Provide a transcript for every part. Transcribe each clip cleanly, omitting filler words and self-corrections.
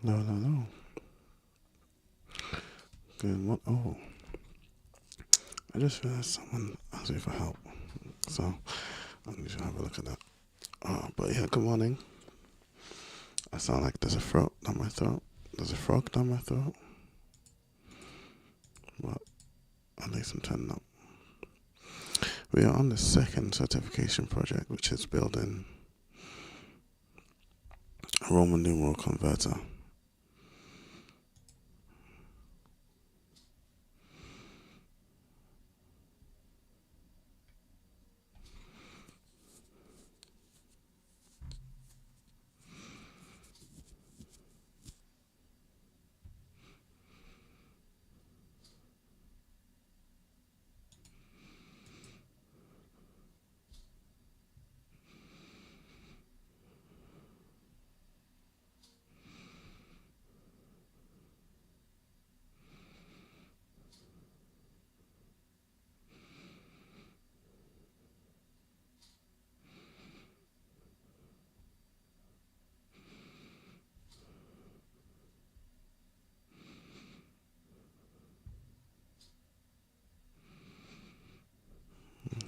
No, no, no. Good. What? Oh, I just realized someone asked me for help, so I'm going to have a look at that. But yeah, good morning. I sound like there's a frog down my throat. There's a frog down my throat. But at least I'm turning up. We are on the second certification project, which is building a Roman numeral converter.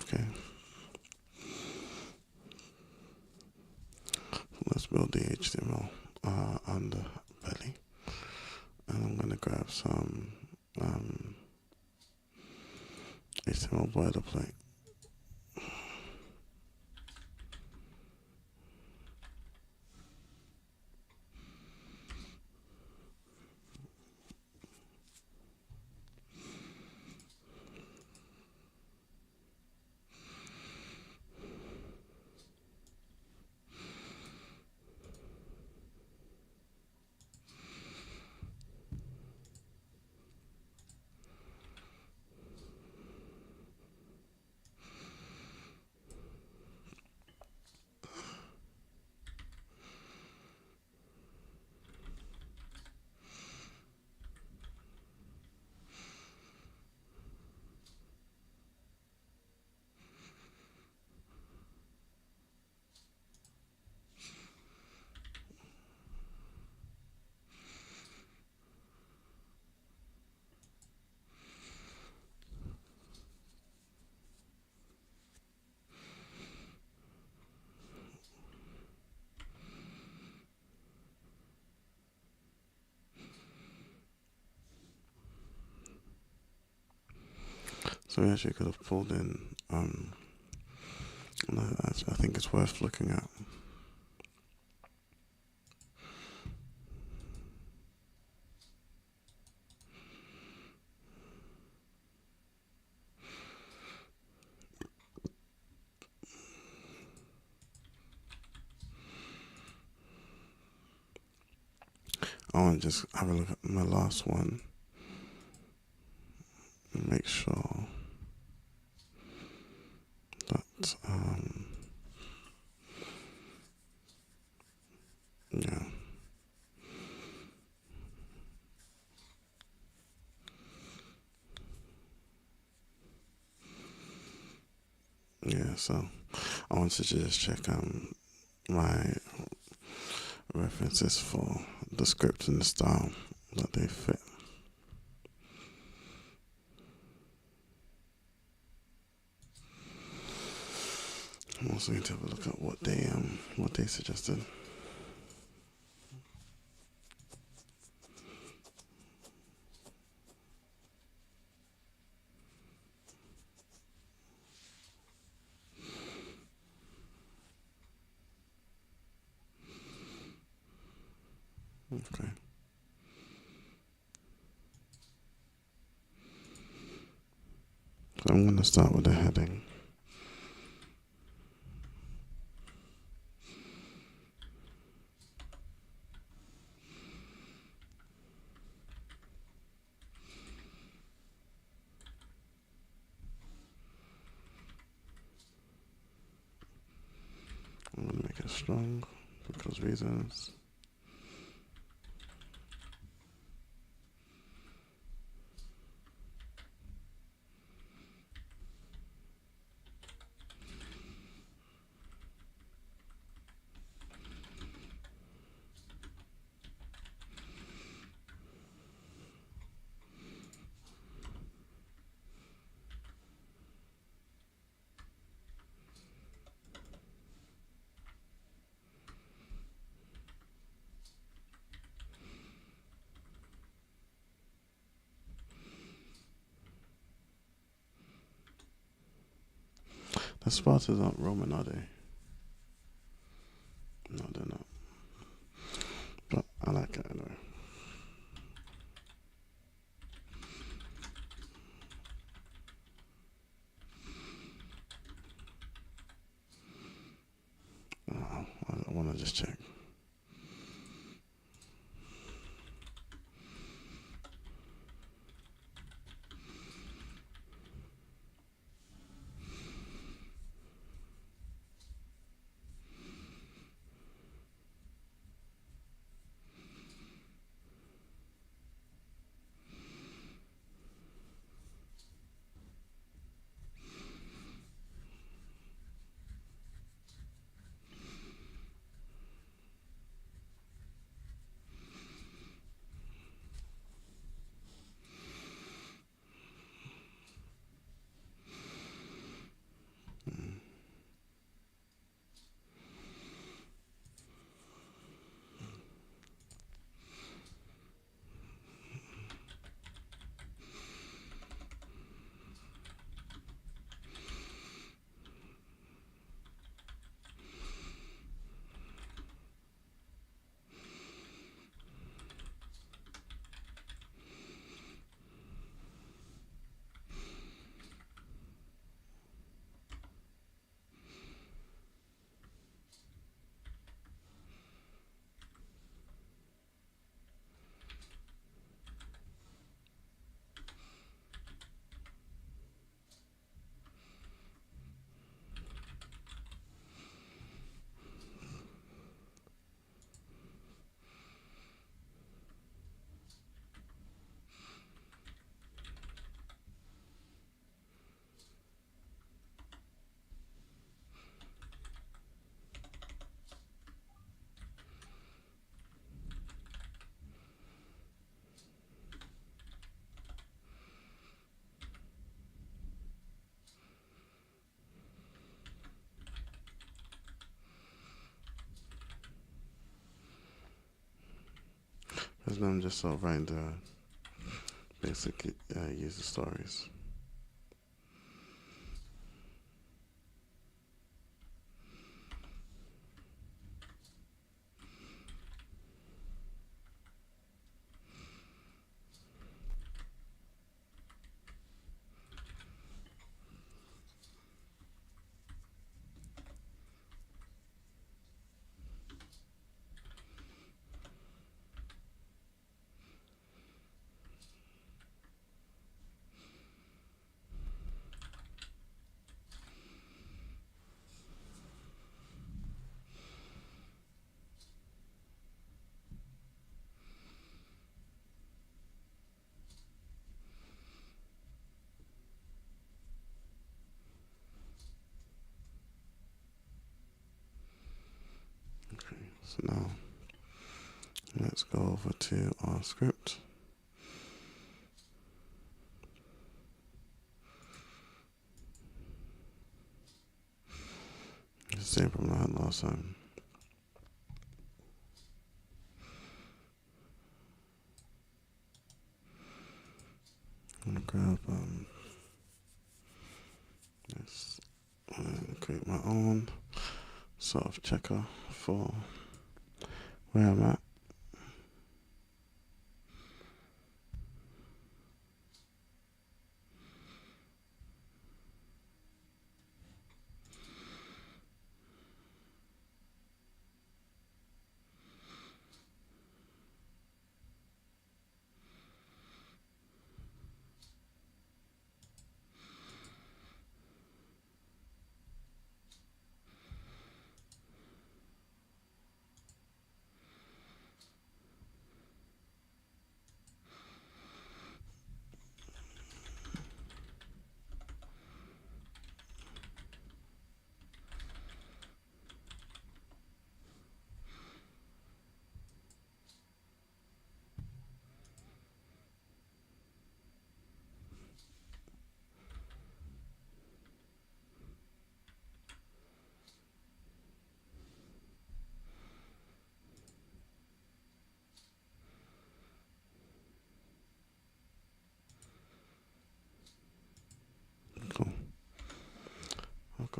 Okay. Let's build the HTML on the belly. And I'm going to grab some HTML boilerplate. So we actually could have pulled in, I think it's worth looking at. I want to just have a look at my last one and make sure that, yeah. Yeah, so I wanted to just check my references for the script and the style that they fit. I'm also going to have a look at what they suggested. Okay. So I'm going to start with the heading. I'm going to make it strong because reasons. The Spartans aren't Roman, are they? No, they're not. But I like it anyway. I want to just check. Because I'm just sort of writing the basic user stories. Okay, so now let's go over to our script. The same problem I had last time. I'm gonna grab this and create my own sort of checker for where I'm at.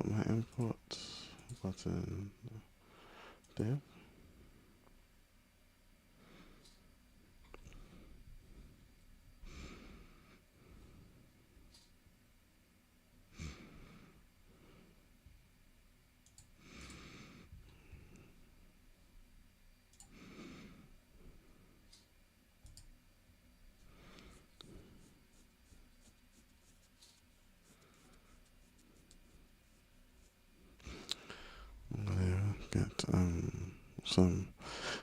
got my import button there. I'm gonna get some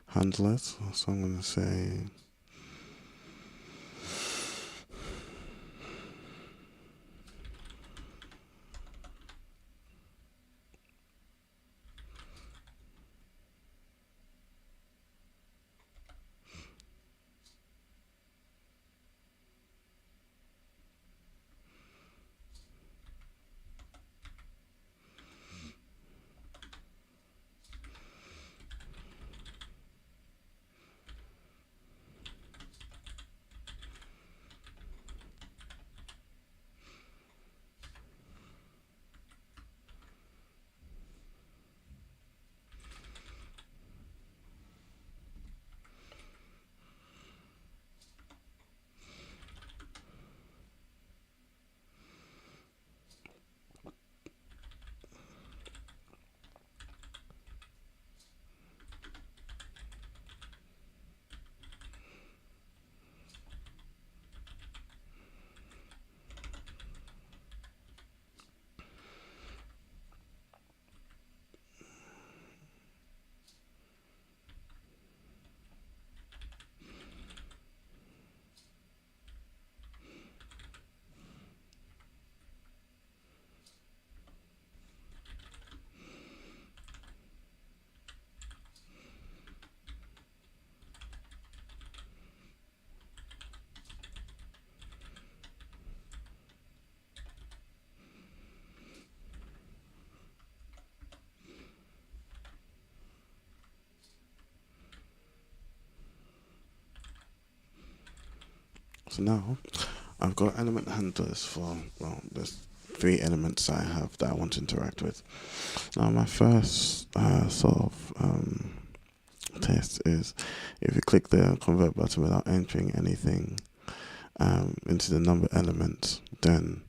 handlers. So I'm gonna say so now I've got element handlers for, well, there's 3 elements I have that I want to interact with. Now my first test is if you click the convert button without entering anything into the number element, then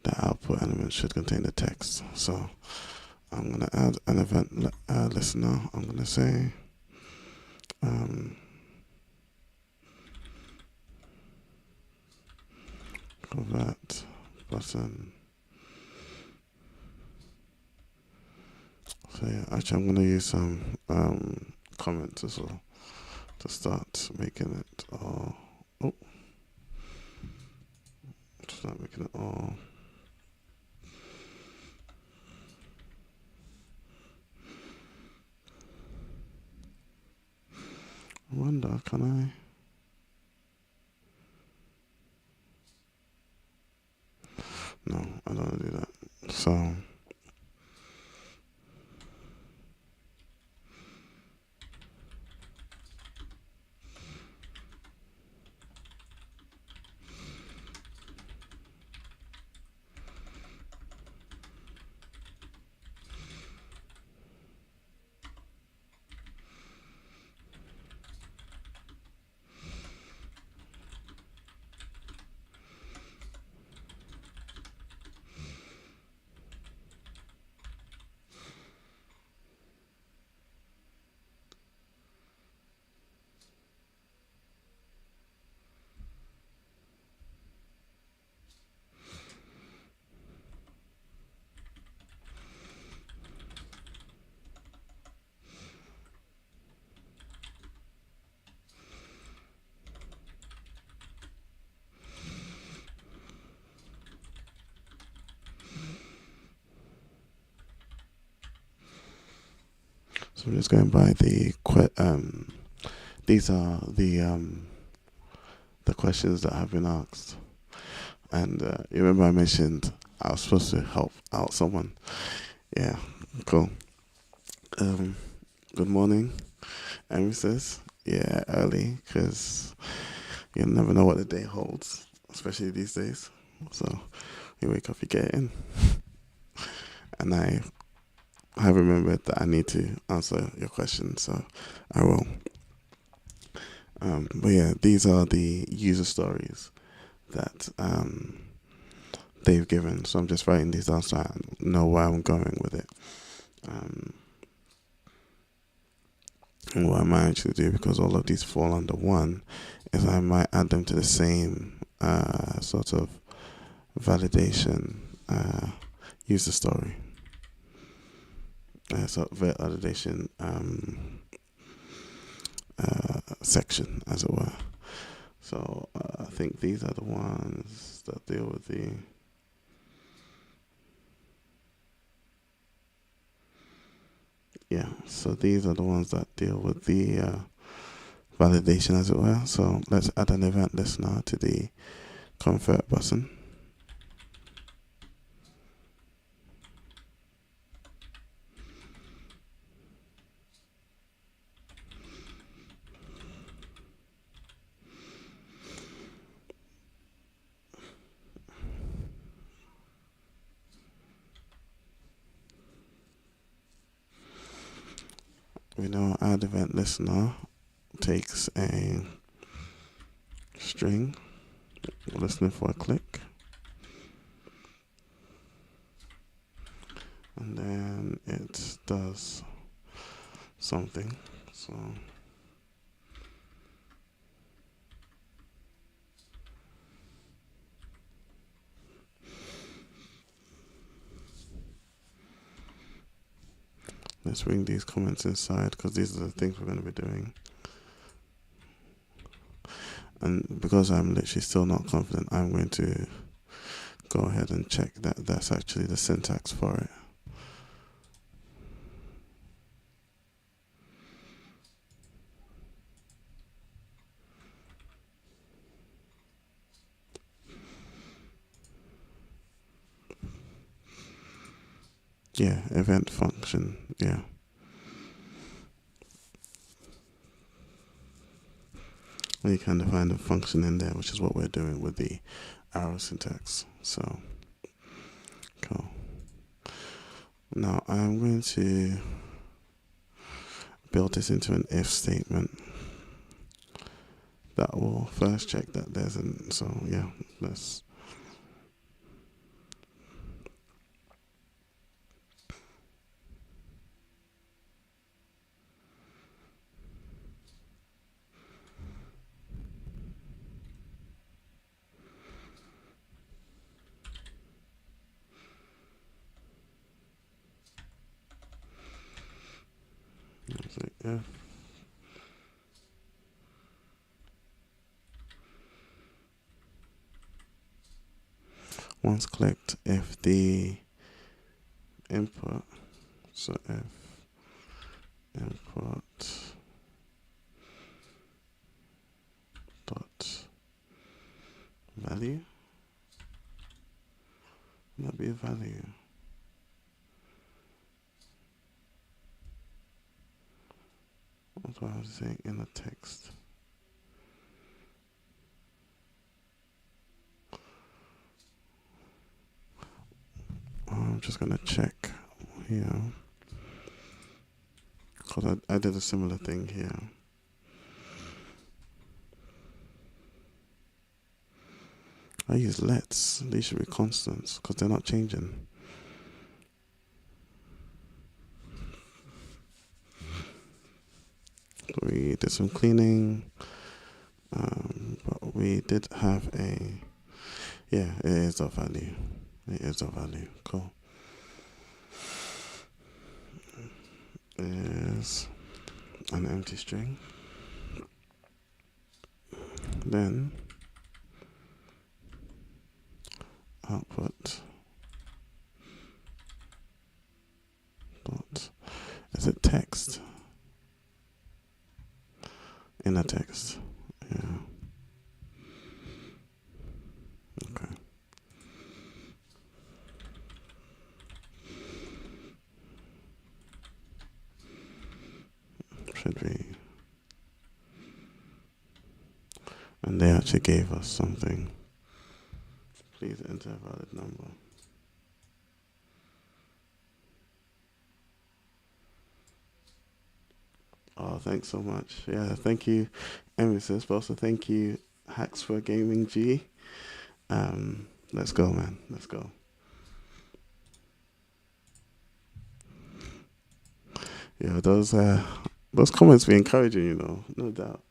the output element should contain the text. So I'm going to add an event listener. I'm going to say convert button. So yeah, actually I'm going to use some comments as well to start making it all. Oh, start making it all. I wonder, can I? No, I don't want to do that. So I'm just going by the these are the questions that have been asked, and you remember I mentioned I was supposed to help out someone. Yeah, cool. Good morning, Amy says. Yeah, early, because you never know what the day holds, especially these days. So you wake up, you get in. and I have remembered that I need to answer your question, so I will. But yeah, these are the user stories that they've given. So I'm just writing these down so I know where I'm going with it. And what I might actually do, because all of these fall under one, is I might add them to the same sort of validation user story. So validation section, as it were. So I think these are the ones that deal with the so these are the ones that deal with the validation, as it were. So let's add an event listener to the convert button. We know add event listener takes a string listening for a click, and then it does something. So let's bring these comments inside, because these are the things we're going to be doing. And because I'm literally still not confident, I'm going to go ahead and check that that's actually the syntax for it. Yeah, event function, yeah. And you can define the function in there, which is what we're doing with the arrow syntax. So, cool. Now I'm going to build this into an if statement that will first check that there's an, so yeah, let's say if once clicked, if the input, so if input dot value, would that be a value? What do I have to say in the text? I'm just gonna check here, because I did a similar thing here. I use lets. These should be constants because they're not changing. We did some cleaning, but we did have a, yeah, it is of value. It is of value. Cool. Is an empty string. Then output dot, is it text? Inner text. Yeah. Okay. Should be. And they actually gave us something. Please enter a valid number. Oh, thanks so much. Yeah, thank you, Emesis, but also thank you, Hacks for Gaming G. Let's go, man. Let's go. Yeah, those comments be encouraging, no doubt.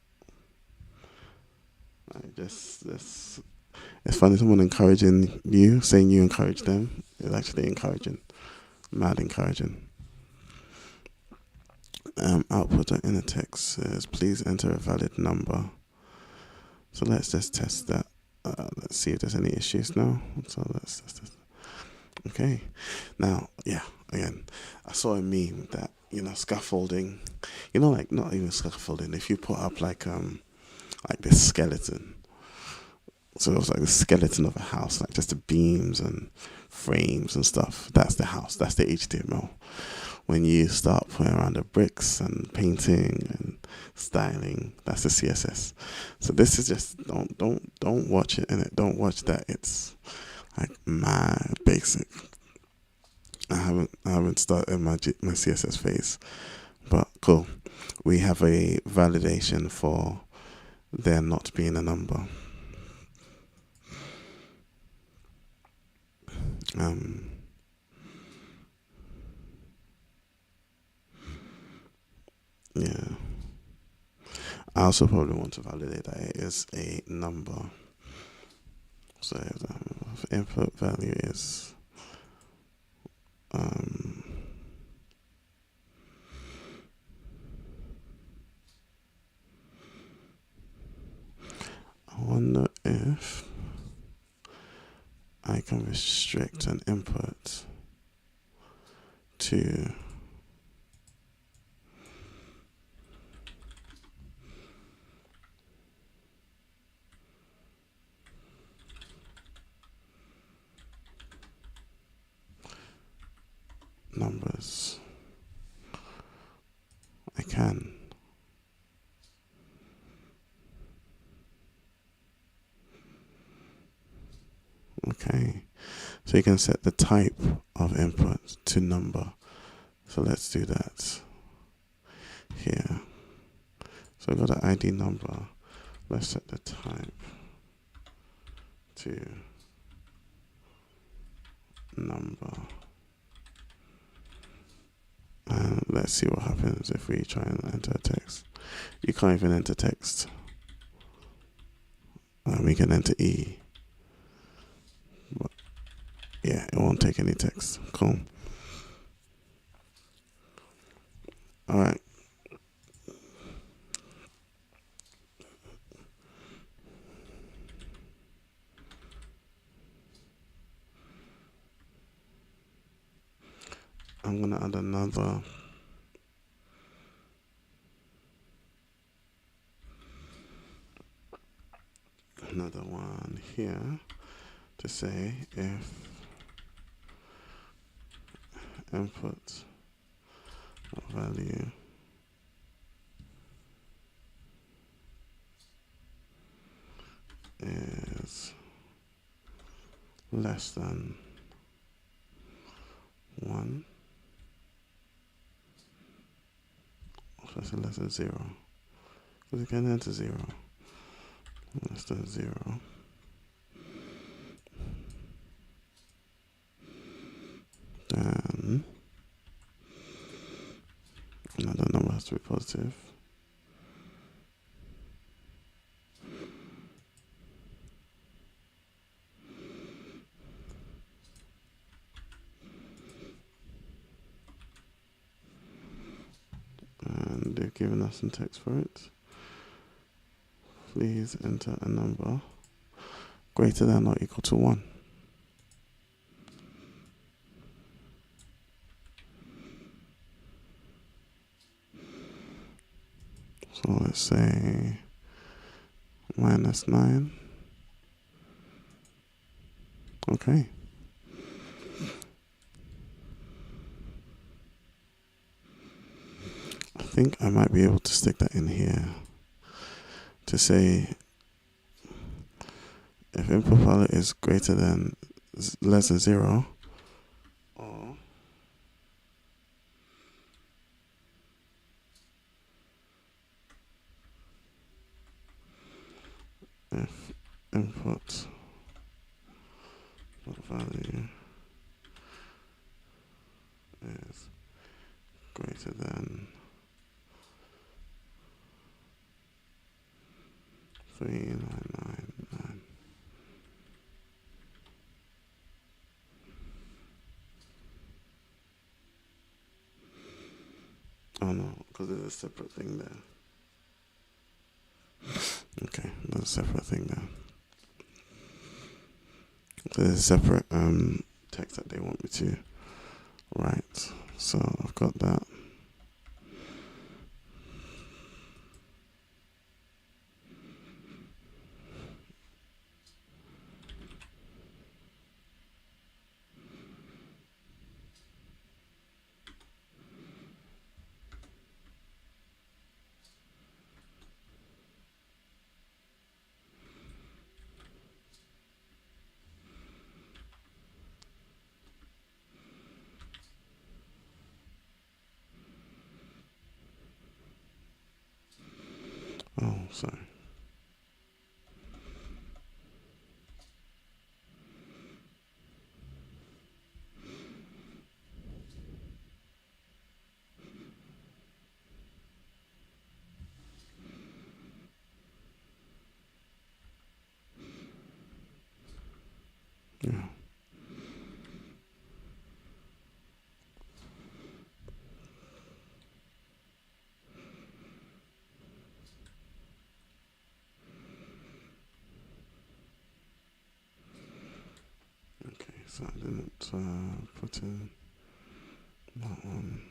Just it's funny someone encouraging you, saying you encourage them. It's actually encouraging, mad encouraging. Output of inner text says, please enter a valid number. So let's just test that. Let's see if there's any issues now. So let's test. Okay. Now, yeah, again, I saw a meme that, scaffolding, like not even scaffolding, if you put up like this skeleton. So it was like the skeleton of a house, like just the beams and frames and stuff. That's the house. That's the HTML. When you start putting around the bricks and painting and styling, that's the CSS. So this is just don't watch it in it. Don't watch that. It's like mad basic. I haven't started my CSS phase, but cool. We have a validation for there not being a number. Yeah. I also probably want to validate that it is a number. So if the input value is I wonder if I can restrict an input to numbers. I can. Okay. So you can set the type of input to number. So let's do that here. So I've got an ID number. Let's set the type to number. And let's see what happens if we try and enter text. You can't even enter text. We can enter E. But yeah, it won't take any text. Cool. Alright. I'm gonna add another one here to say if input value is less than 1, less than 0, because it can enter 0, less than 0, then another number has to be positive. And they've given us some text for it. Please enter a number greater than or equal to 1. So let's say -9. Okay. I think I might be able to stick that in here to say if input value is greater than less than 0, or input value is greater than 3999. Oh no, because there's a separate thing there. Okay, there's a separate thing there. There's a separate text that they want me to write. So I've got that. Oh, sorry. Yeah. Okay, so I didn't put in that one.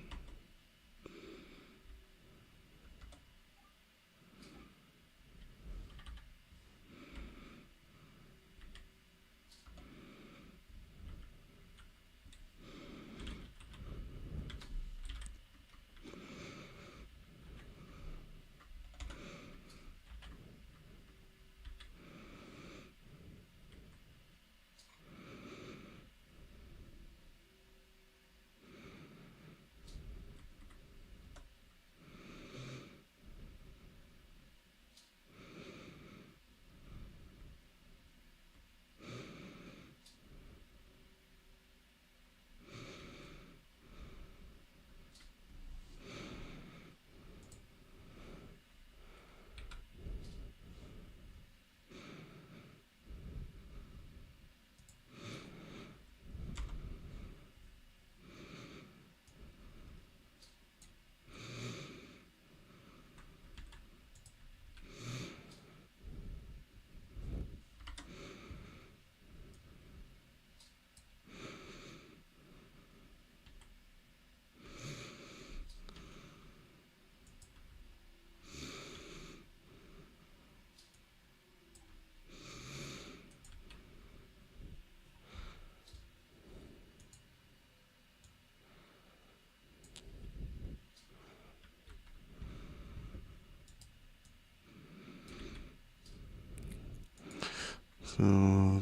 So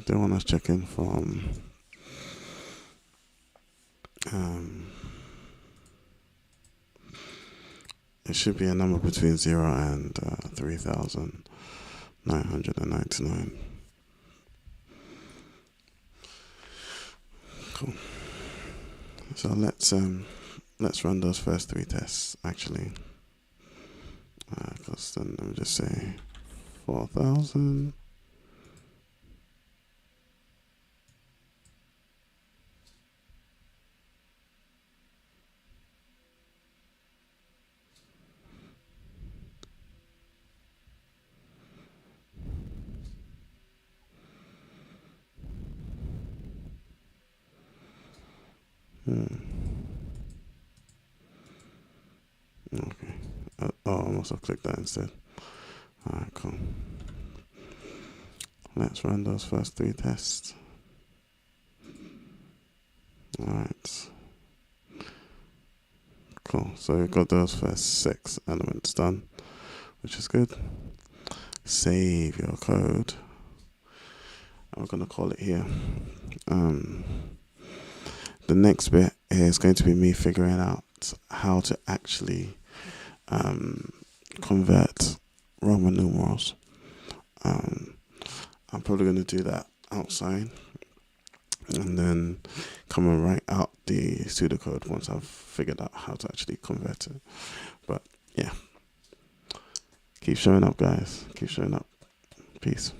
they want us checking from it should be a number between 0 and 3,999. Cool. So let's run those first three tests actually. Because then let me just say 4,000. Okay. I must have clicked that instead. Alright, cool. Let's run those first three tests. Alright. Cool. So we've got those first 6 elements done, which is good. Save your code. I'm going to call it here. The next bit is going to be me figuring out how to actually convert Roman numerals. I'm probably going to do that outside and then come and write out the pseudocode once I've figured out how to actually convert it. But yeah, keep showing up, guys. Keep showing up. Peace.